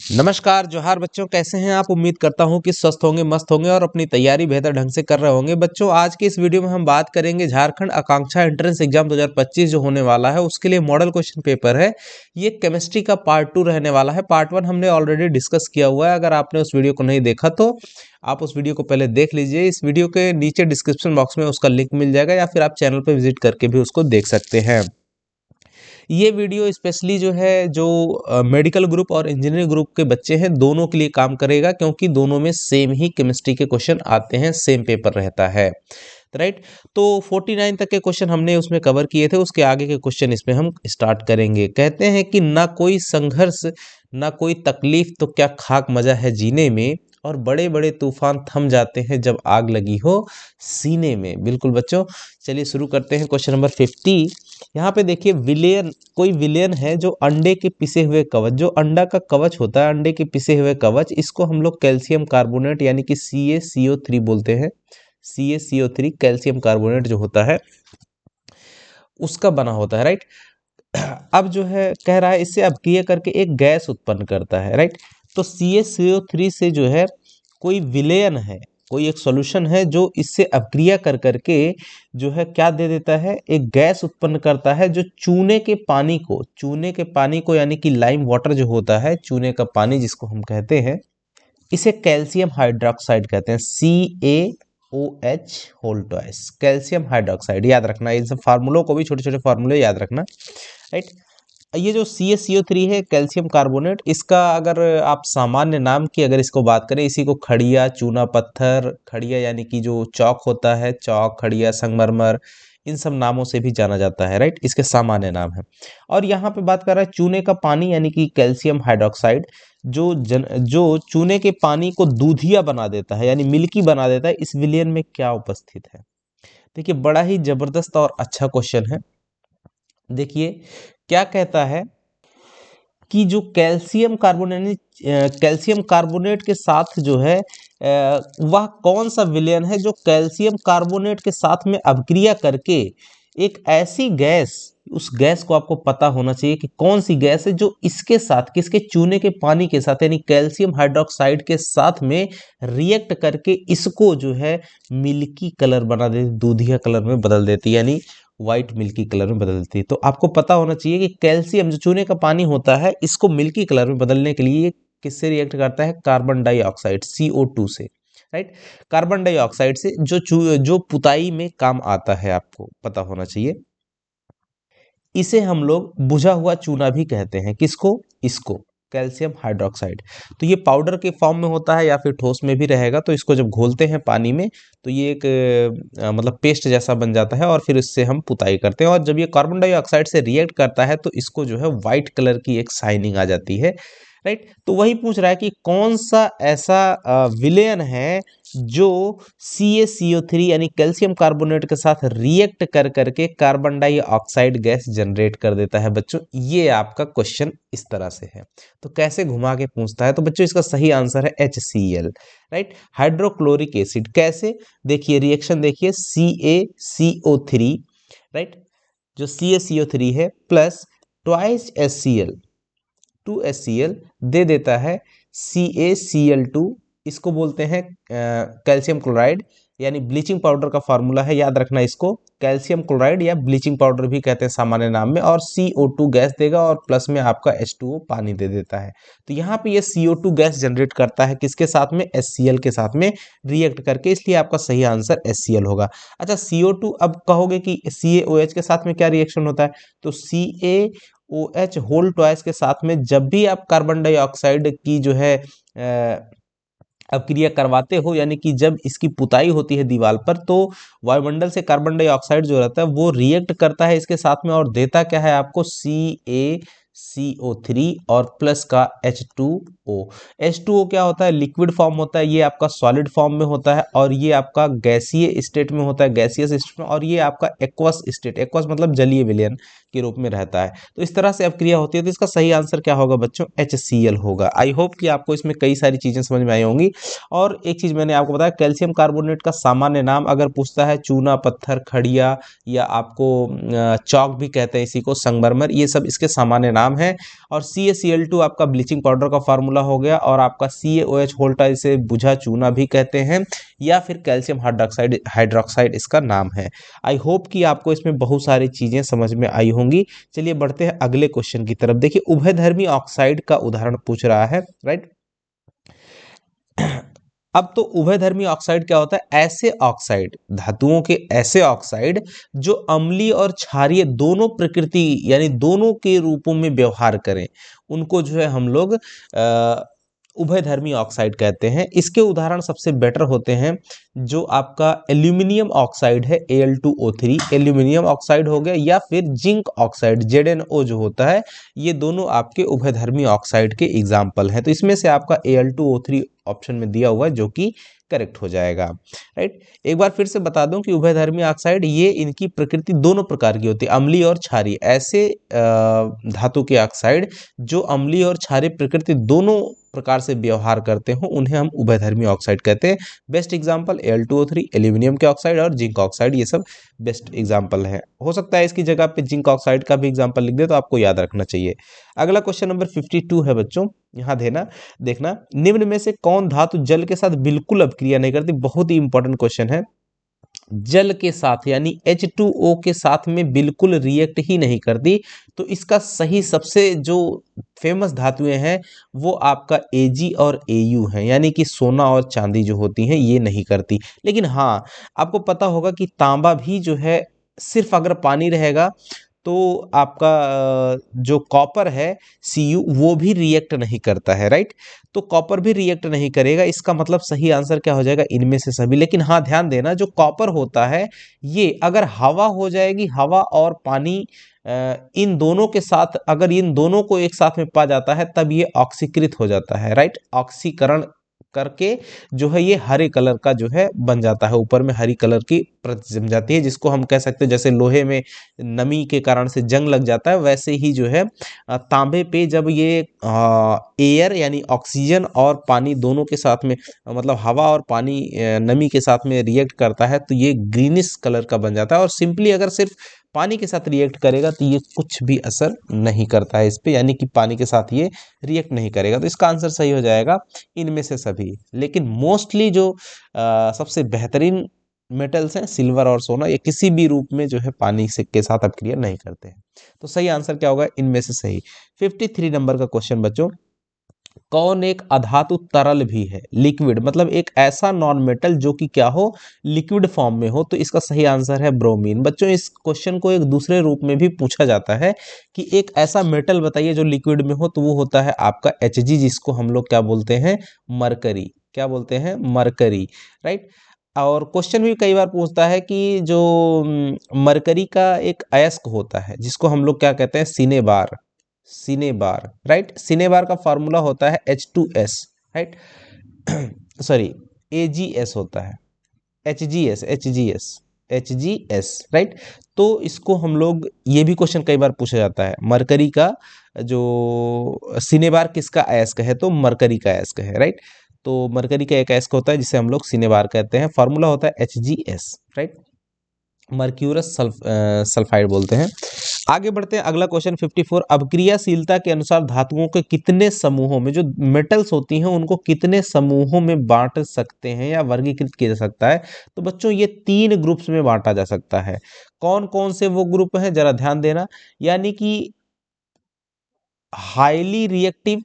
नमस्कार जोहार बच्चों, कैसे हैं आप। उम्मीद करता हूं कि स्वस्थ होंगे, मस्त होंगे और अपनी तैयारी बेहतर ढंग से कर रहे होंगे। बच्चों, आज के इस वीडियो में हम बात करेंगे झारखंड आकांक्षा एंट्रेंस एग्जाम 2025 जो होने वाला है उसके लिए मॉडल क्वेश्चन पेपर है। ये केमिस्ट्री का पार्ट 2 रहने वाला है। पार्ट 1 हमने ऑलरेडी डिस्कस किया हुआ है। अगर आपने उस वीडियो को नहीं देखा तो आप उस वीडियो को पहले देख लीजिए। इस वीडियो के नीचे डिस्क्रिप्शन बॉक्स में उसका लिंक मिल जाएगा या फिर आप चैनल पर विजिट करके भी उसको देख सकते हैं। ये वीडियो स्पेशली जो है जो मेडिकल ग्रुप और इंजीनियरिंग ग्रुप के बच्चे हैं दोनों के लिए काम करेगा, क्योंकि दोनों में सेम ही केमिस्ट्री के क्वेश्चन आते हैं, सेम पेपर रहता है। राइट, तो 49 तक के क्वेश्चन हमने उसमें कवर किए थे। उसके आगे के क्वेश्चन इसमें हम स्टार्ट करेंगे। कहते हैं कि ना कोई संघर्ष ना कोई तकलीफ तो क्या खाक मजा है जीने में, और बड़े बड़े तूफान थम जाते हैं जब आग लगी हो सीने में। बिल्कुल बच्चों, चलिए शुरू करते हैं। Question number 50। यहाँ पे देखिए, विलेन, कोई विलेन है जो अंडे के पिसे हुए कवच, जो अंडा का कवच होता है, अंडे के पिसे हुए कवच, इसको हम लोग कैल्शियम कार्बोनेट यानी कि CaCO3 बोलते हैं। CaCO3 कैल्शियम कार्बोनेट जो होता है उसका बना होता है। राइट, अब जो है कह रहा है इससे अपक्रिया करके एक गैस उत्पन्न करता है। राइट, तो CaCO3 से जो है कोई विलेयन है, कोई एक सॉल्यूशन है जो इससे अपक्रिया कर करके जो है क्या दे देता है, एक गैस उत्पन्न करता है जो चूने के पानी को यानी कि लाइम वाटर जो होता है, चूने का पानी जिसको हम कहते हैं, इसे कैल्शियम हाइड्रोक्साइड कहते हैं। CaOH whole twice, calcium hydroxide. याद रखना, इन सब फार्मूलों को भी, छोटे छोटे फार्मूले याद रखना। राइट, ये जो CaCO3 है कैल्शियम कार्बोनेट, इसका अगर आप सामान्य नाम की अगर इसको बात करें, इसी को खड़िया, चूना पत्थर, खड़िया यानी कि जो चौक होता है, चौक, खड़िया, संगमरमर, इन सब नामों से भी जाना जाता है। राइट, इसके सामान्य नाम है। और यहाँ पे बात कर रहा है चूने का पानी यानी कि कैल्शियम हाइड्रोक्साइड, जो चूने के पानी को दूधिया बना देता है यानी मिल्की बना देता है, इस विलयन में क्या उपस्थित है। देखिए, बड़ा ही जबरदस्त और अच्छा क्वेश्चन है। देखिए क्या कहता है कि जो कैल्शियम कार्बोनेट के साथ जो है वह कौन सा विलयन है जो कैल्शियम कार्बोनेट के साथ में अपक्रिया करके एक ऐसी गैस, उस गैस को आपको पता होना चाहिए कि कौन सी गैस है जो इसके साथ, किसके, चूने के पानी के साथ यानी कैल्शियम हाइड्रोक्साइड के साथ में रिएक्ट करके इसको जो है मिल्की कलर बना देती, दूधिया कलर में बदल देती, यानी व्हाइट मिल्की कलर में बदल देती है। तो आपको पता होना चाहिए कि कैल्शियम जो चूने का पानी होता है, इसको मिल्की कलर में बदलने के लिए किससे रिएक्ट करता है, कार्बन डाइऑक्साइड, CO2 से। राइट, कार्बन डाइऑक्साइड से जो पुताई में काम आता है, आपको पता होना चाहिए। इसे हम लोग बुझा हुआ चूना भी कहते हैं। किसको, इसको, कैल्शियम हाइड्रोक्साइड। तो ये पाउडर के फॉर्म में होता है या फिर ठोस में भी रहेगा। तो इसको जब घोलते हैं पानी में तो ये एक मतलब पेस्ट जैसा बन जाता है, और फिर इससे हम पुताई करते हैं। और जब ये कार्बन डाइऑक्साइड से रिएक्ट करता है तो इसको जो है व्हाइट कलर की एक शाइनिंग आ जाती है। राइट, तो वही पूछ रहा है कि कौन सा ऐसा विलेयन है जो CaCO3 यानी कैल्शियम कार्बोनेट के साथ रिएक्ट कर करके कार्बन डाइऑक्साइड गैस जनरेट कर देता है। बच्चों, ये आपका क्वेश्चन इस तरह से है। तो कैसे घुमा के पूछता है, तो बच्चों इसका सही आंसर है HCl। Right, hydrochloric acid. कैसे, देखिए रिएक्शन देखिए, CaCO3, राइट, जो CaCO3 है प्लस ट्वाइस HCl, 2HCl दे देता है CaCl2। इसको बोलते हैं कैल्शियम क्लोराइड, यानी ब्लीचिंग पाउडर का फार्मूला है, याद रखना इसको। कैल्शियम क्लोराइड या ब्लीचिंग पाउडर भी कहते हैं सामान्य नाम में। और CO2 गैस देगा और प्लस में आपका H2O पानी दे देता है। तो यहाँ पे ये CO2 गैस जनरेट करता है किसके साथ में, HCl के साथ में रिएक्ट करके, इसलिए आपका सही आंसर HCl होगा। अच्छा, CO2, अब कहोगे कि CaOH के साथ में क्या रिएक्शन होता है, तो CaOH होल ट्वाइस के साथ में जब भी आप कार्बन डाइऑक्साइड की जो है अपक्रिया करवाते हो, यानी कि जब इसकी पुताई होती है दीवार पर, तो वायुमंडल से कार्बन डाइऑक्साइड जो रहता है वो रिएक्ट करता है इसके साथ में, और देता क्या है आपको, CaCO3 और प्लस का H2O। H2O क्या होता है, लिक्विड फॉर्म होता है, ये आपका सॉलिड फॉर्म में होता है, और ये आपका गैसीय स्टेट में होता है, गैसियस स्टेट में, और ये आपका एक्वस स्टेट, एक्वस मतलब जलीय विलयन, के रूप में रहता है। तो इस तरह से अपक्रिया होती है। तो इसका सही आंसर क्या होगा बच्चों? HCl होगा। आई होप कि आपको इसमें कई सारी चीजें समझ में आई होंगी। और एक चीज मैंने आपको बताया, कैल्शियम कार्बोनेट का सामान्य नाम अगर पूछता है, चूना पत्थर, खड़िया, या आपको चौक भी कहते हैं इसी को, संगमरमर, ये सब इसके सामान्य नाम है। और CaCl2 आपका ब्लीचिंग पाउडर का फार्मूला हो गया। और आपका CaOH होल्टा, इसे बुझा चूना भी कहते हैं, या फिर कैल्शियम हाइड्रोक्साइड इसका नाम है। आई होप कि आपको इसमें बहुत सारी चीजें समझ में आई होंगी। चलिए बढ़ते हैं अगले क्वेश्चन की तरफ। देखिए, उभयधर्मी ऑक्साइड का उदाहरण पूछ रहा है, राइट। अब तो उभयधर्मी ऑक्साइड क्या होता है? ऐसे ऑक्साइड, धातुओं के ऐसे ऑक्साइड जो अम्लीय और क्षारीय दोनों प्रकृति यानी दोनों के रूपों में व्यवहार करें, उनको जो है हम लोग उभयधर्मी ऑक्साइड कहते हैं। इसके उदाहरण सबसे बेटर होते हैं जो आपका एल्यूमिनियम ऑक्साइड है, Al2O3 एल्यूमिनियम ऑक्साइड हो गया, या फिर जिंक ऑक्साइड ZnO जो होता है, ये दोनों आपके उभयधर्मी ऑक्साइड के एग्जाम्पल हैं। तो इसमें से आपका Al2O3 ऑप्शन में दिया हुआ है, जो कि करेक्ट हो जाएगा, राइट। एक बार फिर से बता दूं कि उभयधर्मी ऑक्साइड, ये इनकी प्रकृति दोनों प्रकार की होती है, अम्लीय और क्षारीय। ऐसे धातु के ऑक्साइड जो अम्लीय और क्षारीय प्रकृति दोनों प्रकार से व्यवहार करते हो, उन्हें हम उभयधर्मी ऑक्साइड कहते हैं। बेस्ट एग्जांपल Al2O3, एल्यूमिनियम के ऑक्साइड और जिंक ऑक्साइड, ये सब बेस्ट एग्जांपल है। हो सकता है इसकी जगह पे जिंक ऑक्साइड का भी एग्जांपल लिख दे, तो आपको याद रखना चाहिए। अगला क्वेश्चन नंबर 52 है बच्चों, यहाँ देखना, निम्न में से कौन धातु जल के साथ बिल्कुल अपक्रिया नहीं करती? बहुत ही इंपॉर्टेंट क्वेश्चन है। जल के साथ यानी H2O के साथ में बिल्कुल रिएक्ट ही नहीं करती। तो इसका सही सबसे जो फेमस धातुएं हैं वो आपका Ag और Au हैं, यानी कि सोना और चांदी जो होती हैं ये नहीं करती। लेकिन हाँ, आपको पता होगा कि तांबा भी जो है, सिर्फ अगर पानी रहेगा तो आपका जो कॉपर है Cu, वो भी रिएक्ट नहीं करता है, राइट। तो कॉपर भी रिएक्ट नहीं करेगा, इसका मतलब सही आंसर क्या हो जाएगा? इनमें से सभी। लेकिन हाँ, ध्यान देना, जो कॉपर होता है ये अगर हवा हो जाएगी, हवा और पानी इन दोनों के साथ, अगर इन दोनों को एक साथ में पा जाता है, तब ये ऑक्सीकृत हो जाता है, राइट। ऑक्सीकरण करके जो है ये हरे कलर का जो है बन जाता है, ऊपर में हरी कलर की परत जम जाती है, जिसको हम कह सकते हैं जैसे लोहे में नमी के कारण से जंग लग जाता है, वैसे ही जो है तांबे पे जब ये एयर यानी ऑक्सीजन और पानी दोनों के साथ में, मतलब हवा और पानी नमी के साथ में रिएक्ट करता है, तो ये ग्रीनिश कलर का बन जाता है। और सिंपली अगर सिर्फ पानी के साथ रिएक्ट करेगा तो ये कुछ भी असर नहीं करता है इस पे, यानी कि पानी के साथ ये रिएक्ट नहीं करेगा। तो इसका आंसर सही हो जाएगा इनमें से सभी। लेकिन मोस्टली जो सबसे बेहतरीन मेटल्स हैं, सिल्वर और सोना, ये किसी भी रूप में जो है पानी से के साथ अपक्रिया नहीं करते हैं। तो सही आंसर क्या होगा? इनमें से सही। 53 नंबर का क्वेश्चन बच्चों, कौन एक अधातु तरल भी है? लिक्विड मतलब एक ऐसा नॉन मेटल जो कि क्या हो? लिक्विड फॉर्म में हो। तो इसका सही आंसर है ब्रोमीन। बच्चों, इस क्वेश्चन को एक दूसरे रूप में भी पूछा जाता है कि एक ऐसा मेटल बताइए जो लिक्विड में हो, तो वो होता है आपका Hg, जिसको हम लोग क्या बोलते हैं? मरकरी। क्या बोलते हैं? Mercury, right. और क्वेश्चन भी कई बार पूछता है कि जो मरकरी का एक अयस्क होता है, जिसको हम लोग क्या कहते हैं? सिनेबार। Cinnabar, right. सिनेबार का फार्मूला होता है H2S, राइट। सॉरी, AgS होता है, HGS, राइट। तो इसको हम लोग, ये भी क्वेश्चन कई बार पूछा जाता है, मरकरी का जो सिनेबार किसका अयस्क है? तो मरकरी का अयस्क है, राइट। तो मरकरी का एक अयस्क होता है जिसे हम लोग सिनेबार कहते हैं, फार्मूला होता है HGS, राइट। मर्क्यूरस सल्फाइड बोलते हैं। आगे बढ़ते हैं, अगला क्वेश्चन 54, अभिक्रियाशीलता के अनुसार धातुओं के कितने समूहों में, जो मेटल्स होती हैं उनको कितने समूहों में बांट सकते हैं या वर्गीकृत किया जा सकता है? तो बच्चों, ये 3 ग्रुप्स में बांटा जा सकता है। कौन कौन से वो ग्रुप हैं, जरा ध्यान देना। यानी कि हाईली रिएक्टिव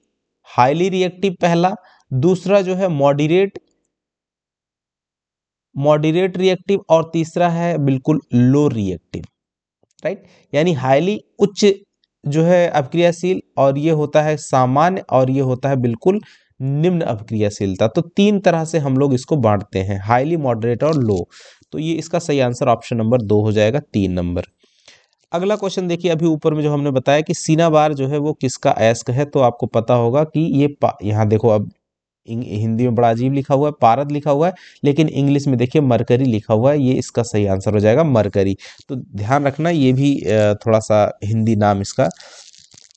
पहला, दूसरा जो है मॉडरेट रिएक्टिव, और तीसरा है बिल्कुल लो रिएक्टिव, राइट। यानी हाईली उच्च जो है अपक्रियाशील, और ये होता है सामान्य, और ये होता है बिल्कुल निम्न अपक्रियाशीलता। तो 3 तरह से हम लोग इसको बांटते हैं, हाईली, मॉडरेट और लो। तो ये इसका सही आंसर ऑप्शन नंबर 2 हो जाएगा, 3 नंबर। अगला क्वेश्चन देखिए, अभी ऊपर में जो हमने बताया कि सिनाबार जो है वो किसका अयस्क है, तो आपको पता होगा कि ये यहाँ देखो, अब हिंदी में बड़ा अजीब लिखा हुआ है, पारद लिखा हुआ है, लेकिन इंग्लिश में देखिए मरकरी लिखा हुआ है। ये इसका सही आंसर हो जाएगा, मरकरी। तो ध्यान रखना, ये भी थोड़ा सा हिंदी नाम इसका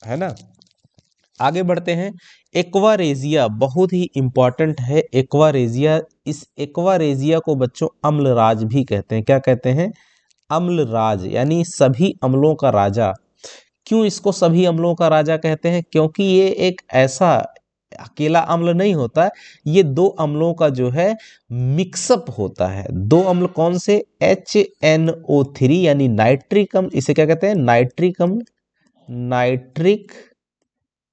है ना। आगे बढ़ते हैं। एक्वारेजिया बहुत ही इंपॉर्टेंट है। एक्वारेजिया, इस एक्वारेजिया को बच्चों अम्लराज भी कहते हैं। क्या कहते हैं? अम्लराज, यानी सभी अम्लों का राजा। क्यों इसको सभी अम्लों का राजा कहते हैं? क्योंकि ये एक ऐसा अकेला अम्ल नहीं होता है, ये दो अम्लों का जो है मिक्सअप होता है। दो अम्ल कौन से? HNO3 यानी नाइट्रिक अम्ल, इसे क्या कहते हैं? नाइट्रिक अम्ल, नाइट्रिक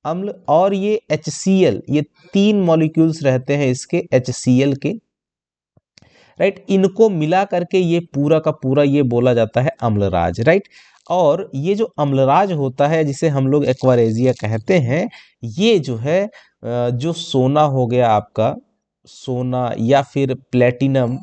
अम्ल, और ये HCl, ये तीन मॉलिक्यूल्स रहते हैं इसके HCl के, राइट। इनको मिला करके ये पूरा का पूरा ये बोला जाता है अम्लराज, राइट। और ये जो अम्लराज होता है जिसे हम लोग एक्वारेजिया कहते हैं, ये जो है जो सोना हो गया आपका, सोना या फिर प्लेटिनम,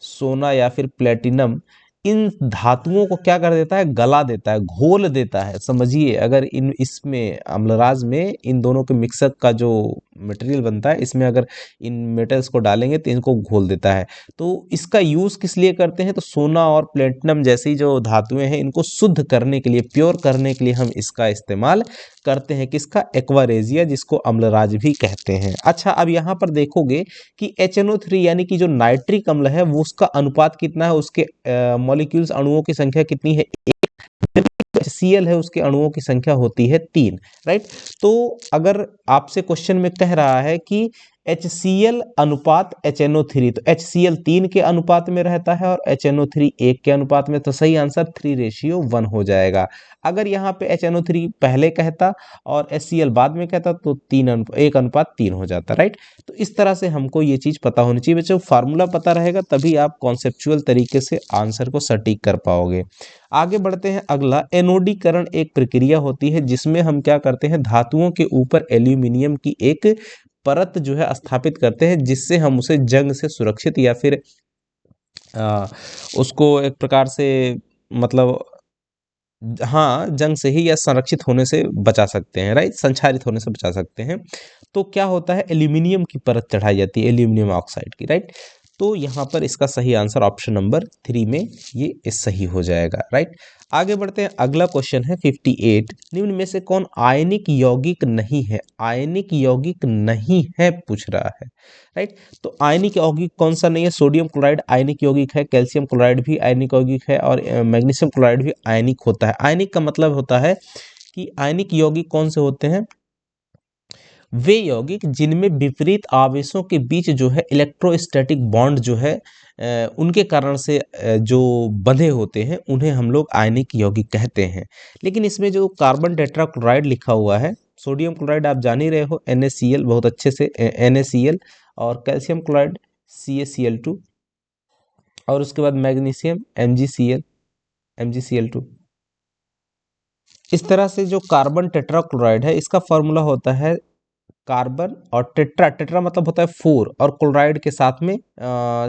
सोना या फिर प्लेटिनम, इन धातुओं को क्या कर देता है? गला देता है, घोल देता है। समझिए, अगर इन इसमें अम्लराज में इन दोनों के मिक्सअप का जो मटेरियल बनता है, इसमें अगर इन मेटल्स को डालेंगे तो इनको घोल देता है। तो इसका यूज़ किस लिए करते हैं? तो सोना और प्लेटिनम जैसी जो धातुएं हैं, इनको शुद्ध करने के लिए, प्योर करने के लिए हम इसका इस्तेमाल करते हैं। किसका? एक्वारेजिया, जिसको अम्लराज भी कहते हैं। अच्छा, अब यहाँ पर देखोगे कि HNO3 यानी कि जो नाइट्रिक अम्ल है, वो उसका अनुपात कितना है? उसके मॉलिक्यूल्स, अणुओं की संख्या कितनी है? HCl है, उसके अणुओं की संख्या होती है 3, राइट। तो अगर आपसे क्वेश्चन में कह रहा है कि HCl अनुपात HNO3, तो HCl 3 के अनुपात में रहता है और HNO3 1 के अनुपात में, तो सही आंसर 3:1 हो जाएगा। अगर यहाँ पे HNO3 पहले कहता और HCl बाद में कहता तो 1:3 हो जाता, राइट। तो इस तरह से हमको ये चीज़ पता होनी चाहिए बच्चों। फार्मूला पता रहेगा तभी आप कॉन्सेप्चुअल तरीके से आंसर को सटीक कर पाओगे। आगे बढ़ते हैं। अगला, एनोडीकरण एक प्रक्रिया होती है जिसमें हम क्या करते हैं? धातुओं के ऊपर एल्यूमिनियम की एक परत जो है स्थापित करते हैं, जिससे हम उसे जंग से सुरक्षित या फिर आ, उसको एक प्रकार से, मतलब हाँ, जंग से ही या संरक्षित होने से बचा सकते हैं, राइट, संक्षारित होने से बचा सकते हैं। तो क्या होता है? एल्यूमिनियम की परत चढ़ाई जाती है, एल्यूमिनियम ऑक्साइड की, राइट। तो यहाँ पर इसका सही आंसर ऑप्शन नंबर 3 में ये सही हो जाएगा, राइट। आगे बढ़ते हैं। अगला क्वेश्चन है 58। निम्न में से कौन आयनिक यौगिक नहीं है? आयनिक यौगिक नहीं है पूछ रहा है, राइट। तो आयनिक यौगिक कौन सा नहीं है? सोडियम क्लोराइड आयनिक यौगिक है, कैल्शियम क्लोराइड भी आयनिक यौगिक है, और मैग्नीशियम क्लोराइड भी आयनिक होता है। आयनिक का मतलब होता है कि आयनिक यौगिक कौन से होते हैं? वे यौगिक जिनमें विपरीत आवेशों के बीच जो है इलेक्ट्रोस्टैटिक बॉन्ड जो है उनके कारण से जो बंधे होते हैं, उन्हें हम लोग आयनिक यौगिक कहते हैं। लेकिन इसमें जो कार्बन टेट्राक्लोराइड लिखा हुआ है, सोडियम क्लोराइड आप जान ही रहे हो, NaCl बहुत अच्छे से, NaCl, और कैल्शियम क्लोराइड CaCl2, और उसके बाद मैग्नीशियम MgCl2। इस तरह से जो कार्बन टेट्राक्लोराइड है, इसका फॉर्मूला होता है कार्बन और टेट्रा, टेट्रा मतलब होता है 4, और क्लोराइड के साथ में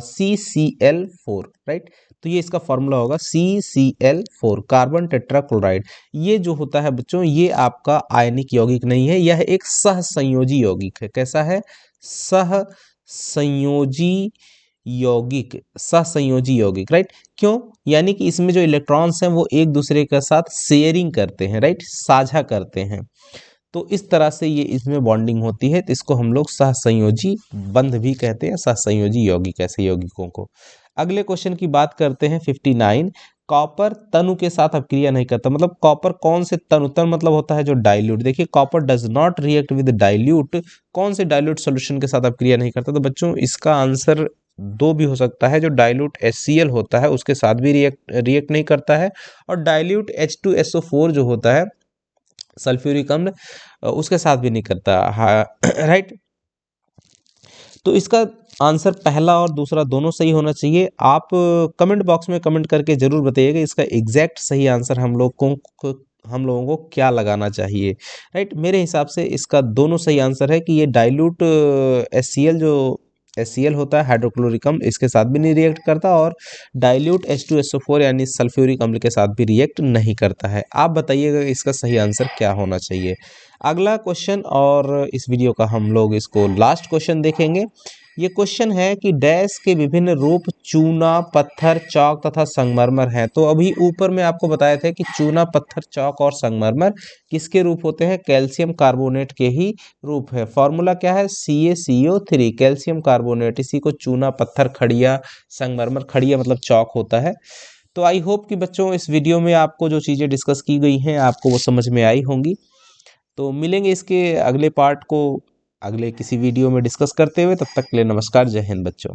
CCl4, राइट। तो ये इसका फॉर्मूला होगा CCl4, कार्बन टेट्रा क्लोराइड। ये जो होता है बच्चों, ये आपका आयनिक यौगिक नहीं है, यह एक सहसंयोजी यौगिक है। कैसा है? सहसंयोजी यौगिक, सहसंयोजी यौगिक, राइट। क्यों? यानी कि इसमें जो इलेक्ट्रॉन्स हैं वो एक दूसरे के साथ शेयरिंग करते हैं, राइट, साझा करते हैं। तो इस तरह से ये इसमें बॉन्डिंग होती है, तो इसको हम लोग सहसंयोजी बंध भी कहते हैं, सहसंयोजी यौगिक, ऐसे यौगिकों को। अगले क्वेश्चन की बात करते हैं 59। कॉपर तनु के साथ अपक्रिया नहीं करता, मतलब कॉपर कौन से तनु, तनु मतलब होता है जो डाइल्यूट। देखिए, copper does not react with dilute, कौन से डाइल्यूट सोल्यूशन के साथ अपक्रिया नहीं करता? तो बच्चों इसका आंसर दो भी हो सकता है। जो डाइल्यूट HCl होता है उसके साथ भी रिएक्ट नहीं करता है, और डाइल्यूट H2SO4 जो होता है, सल्फ्यूरिक अम्ल, उसके साथ भी नहीं करता, हाँ, राइट। तो इसका आंसर पहला और दूसरा दोनों सही होना चाहिए। आप कमेंट बॉक्स में कमेंट करके जरूर बताइएगा इसका एग्जैक्ट सही आंसर हम लोगों को क्या लगाना चाहिए, राइट। मेरे हिसाब से इसका दोनों सही आंसर है कि ये डाइल्यूट HCl जो HCl होता है हाइड्रोक्लोरिक अम्ल, इसके साथ भी नहीं रिएक्ट करता, और डाइल्यूट H2SO4 यानी सल्फ्यूरिक अम्ल के साथ भी रिएक्ट नहीं करता है। आप बताइएगा इसका सही आंसर क्या होना चाहिए। अगला क्वेश्चन, और इस वीडियो का हम लोग इसको लास्ट क्वेश्चन देखेंगे। ये क्वेश्चन है कि डैश के विभिन्न रूप चूना, पत्थर, चौक तथा संगमरमर हैं। तो अभी ऊपर में आपको बताए थे कि चूना, पत्थर, चौक और संगमरमर किसके रूप होते हैं? कैल्शियम कार्बोनेट के ही रूप है। फॉर्मूला क्या है? CaCO3, calcium carbonate. इसी को चूना, पत्थर, खड़िया, संगमरमर, खड़िया मतलब चौक होता है। तो आई होप कि बच्चों इस वीडियो में आपको जो चीज़ें डिस्कस की गई हैं आपको वो समझ में आई होंगी। तो मिलेंगे इसके अगले पार्ट को अगले किसी वीडियो में डिस्कस करते हुए। तब तक के लिए नमस्कार, जय हिंद बच्चों।